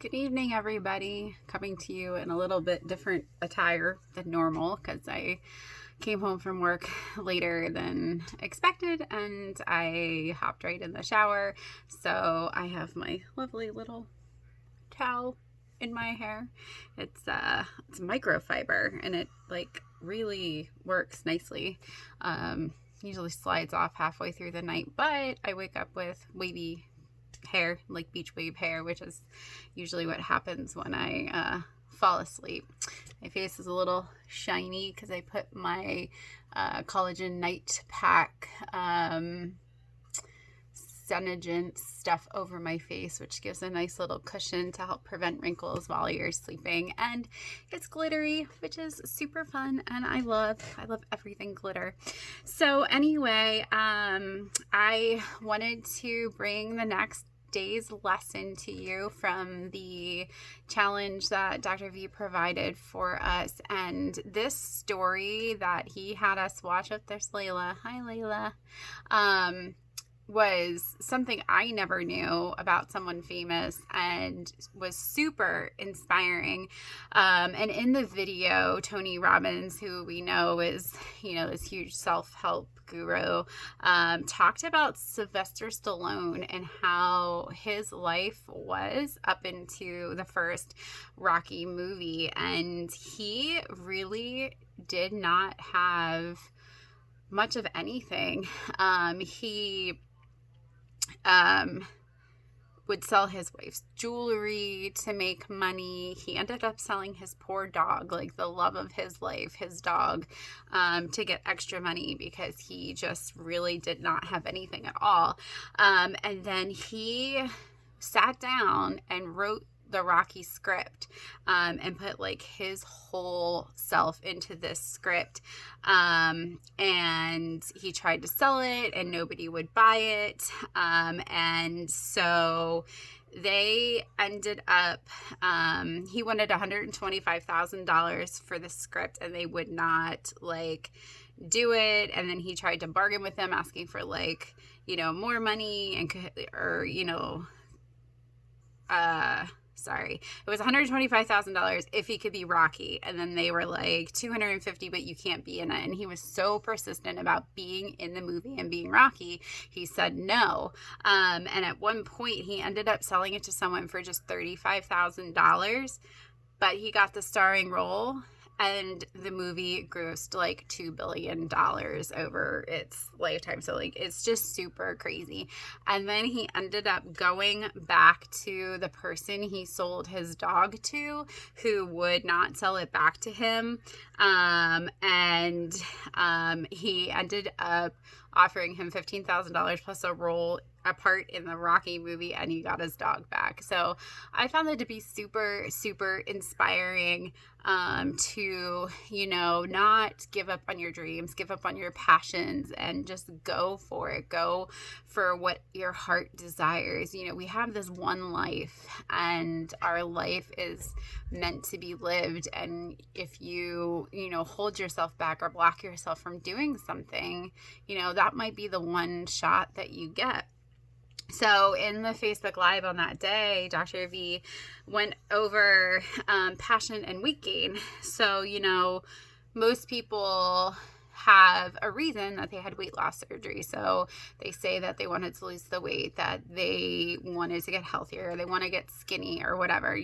Good evening, everybody. Coming to you in a little bit different attire than normal because I came home from work later than expected and I hopped right in the shower. So I have my lovely little towel in my hair. It's microfiber and it really works nicely. Usually slides off halfway through the night, but I wake up with wavy hair, like beach wave hair, which is usually what happens when I fall asleep. My face is a little shiny because I put my collagen night pack Senegent stuff over my face, which gives a nice little cushion to help prevent wrinkles while you're sleeping. And it's glittery, which is super fun, and I love everything glitter. So anyway, I wanted to bring the next day's lesson to you from the challenge that Dr. V provided for us. And this story that he had us watch, oh, there's Layla. Hi, Layla. Was something I never knew about someone famous and was super inspiring. And in the video, Tony Robbins, who we know is, this huge self-help guru, talked about Sylvester Stallone and how his life was up into the first Rocky movie. And he really did not have much of anything. He would sell his wife's jewelry to make money. He ended up selling his poor dog, like the love of his life, his dog, to get extra money because he just really did not have anything at all. And then he sat down and wrote the Rocky script, and put his whole self into this script. And he tried to sell it and nobody would buy it. And so they ended up, he wanted $125,000 for the script and they would not do it. And then he tried to bargain with them, asking for more money it was $125,000 if he could be Rocky. And then they were like $250, but you can't be in it. And he was so persistent about being in the movie and being Rocky. He said no. And at one point he ended up selling it to someone for just $35,000, but he got the starring role. And the movie grossed $2 billion over its lifetime. So it's just super crazy. And then he ended up going back to the person he sold his dog to, who would not sell it back to him. And he ended up offering him $15,000 plus a part in the Rocky movie, and he got his dog back. So I found that to be super, super inspiring, to, not give up on your dreams, give up on your passions, and just go for it. Go for what your heart desires. We have this one life, and our life is meant to be lived. And if you, hold yourself back or block yourself from doing something, that might be the one shot that you get. So in the Facebook Live on that day, Dr. V went over passion and weight gain. So, most people have a reason that they had weight loss surgery. So they say that they wanted to lose the weight, that they wanted to get healthier, they want to get skinny or whatever.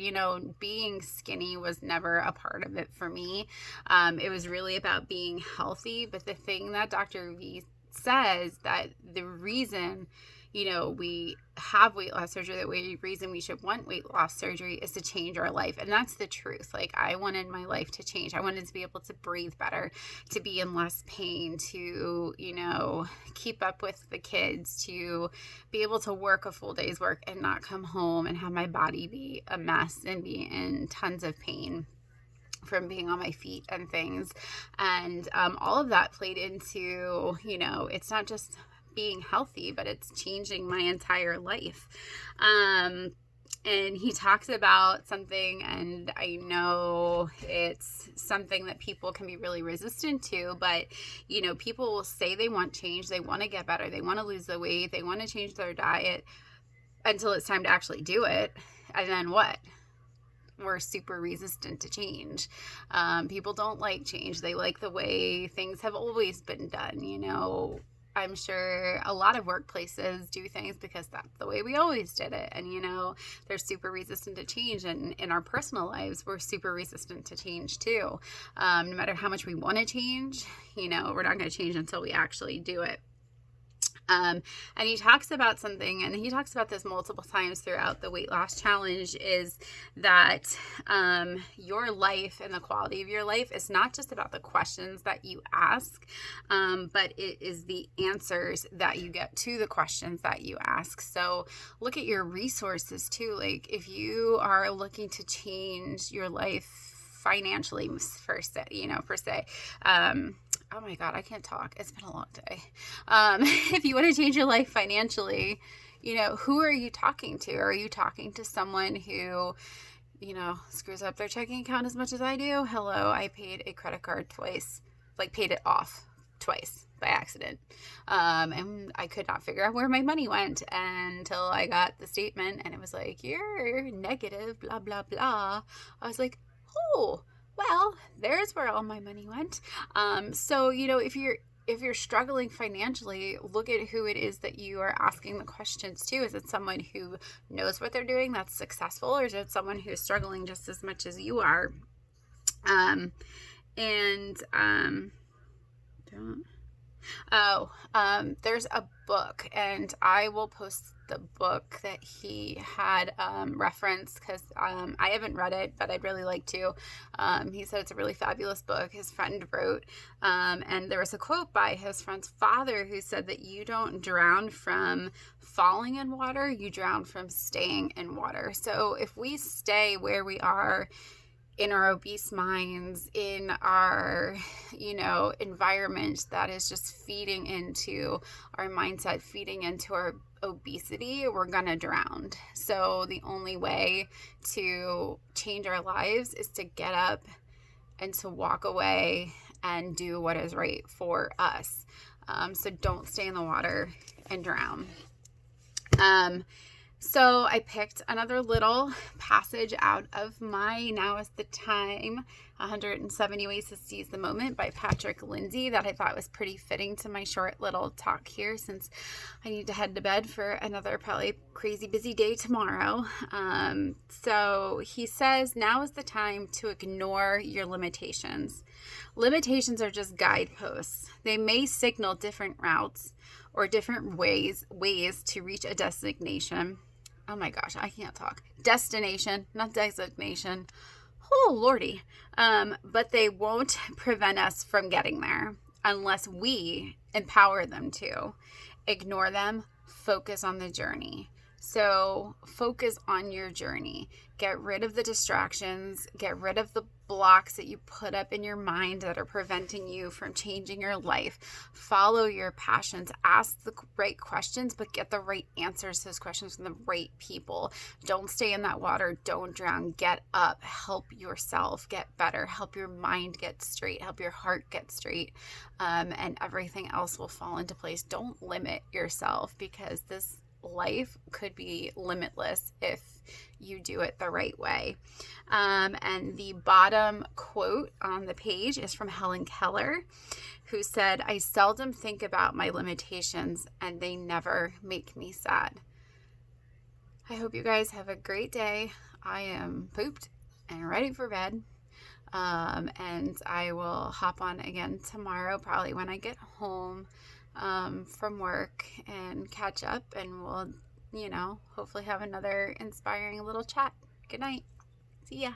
Being skinny was never a part of it for me. It was really about being healthy. But the thing that Dr. V says, that the reason we have weight loss surgery, the reason we should want weight loss surgery is to change our life. And that's the truth. I wanted my life to change. I wanted to be able to breathe better, to be in less pain, to, keep up with the kids, to be able to work a full day's work and not come home and have my body be a mess and be in tons of pain from being on my feet and things. And all of that played into, it's not just being healthy, but it's changing my entire life. And he talks about something, and I know it's something that people can be really resistant to, but people will say they want change, they want to get better, they want to lose the weight, they want to change their diet, until it's time to actually do it. And then what? we're super resistant to change. People don't like change. They like the way things have always been done. I'm sure a lot of workplaces do things because that's the way we always did it. And, they're super resistant to change. And in our personal lives, we're super resistant to change too. No matter how much we want to change, we're not going to change until we actually do it. And he talks about something, and he talks about this multiple times throughout the weight loss challenge, is that your life and the quality of your life is not just about the questions that you ask, but it is the answers that you get to the questions that you ask. So look at your resources too. Like if you are looking to change your life financially, per se, oh my God, I can't talk. It's been a long day. If you want to change your life financially, who are you talking to? Are you talking to someone who, screws up their checking account as much as I do? Hello, I paid a credit card twice, paid it off twice by accident. And I could not figure out where my money went until I got the statement, and it was like, you're negative, blah, blah, blah. I was like, oh, well, there's where all my money went. So, if you're struggling financially, look at who it is that you are asking the questions to. Is it someone who knows what they're doing, that's successful, or is it someone who's struggling just as much as you are? There's a book, and I will post the book that he had referenced, because I haven't read it, but I'd really like to. He said it's a really fabulous book his friend wrote, and there was a quote by his friend's father who said that you don't drown from falling in water, you drown from staying in water. So if we stay where we are in our obese minds, in our, environment that is just feeding into our mindset, feeding into our obesity, we're gonna drown. So the only way to change our lives is to get up and to walk away and do what is right for us. So don't stay in the water and drown. So I picked another little passage out of my Now is the Time, 170 Ways to Seize the Moment by Patrick Lindsay, that I thought was pretty fitting to my short little talk here, since I need to head to bed for another probably crazy busy day tomorrow. So he says, now is the time to ignore your limitations. Limitations are just guideposts. They may signal different routes or different ways to reach a destination. Oh my gosh, I can't talk. Destination, not designation. Oh, Lordy. But they won't prevent us from getting there unless we empower them to. Ignore them, focus on the journey. So focus on your journey. Get rid of the distractions. Get rid of the blocks that you put up in your mind that are preventing you from changing your life. Follow your passions. Ask the right questions, but get the right answers to those questions from the right people. Don't stay in that water. Don't drown. Get up. Help yourself get better. Help your mind get straight. Help your heart get straight. And everything else will fall into place. Don't limit yourself, because this life could be limitless if you do it the right way. And the bottom quote on the page is from Helen Keller, who said, I seldom think about my limitations and they never make me sad. I hope you guys have a great day. I am pooped and ready for bed. And I will hop on again tomorrow, probably when I get home from work, and catch up, and we'll, hopefully have another inspiring little chat. Good night. See ya.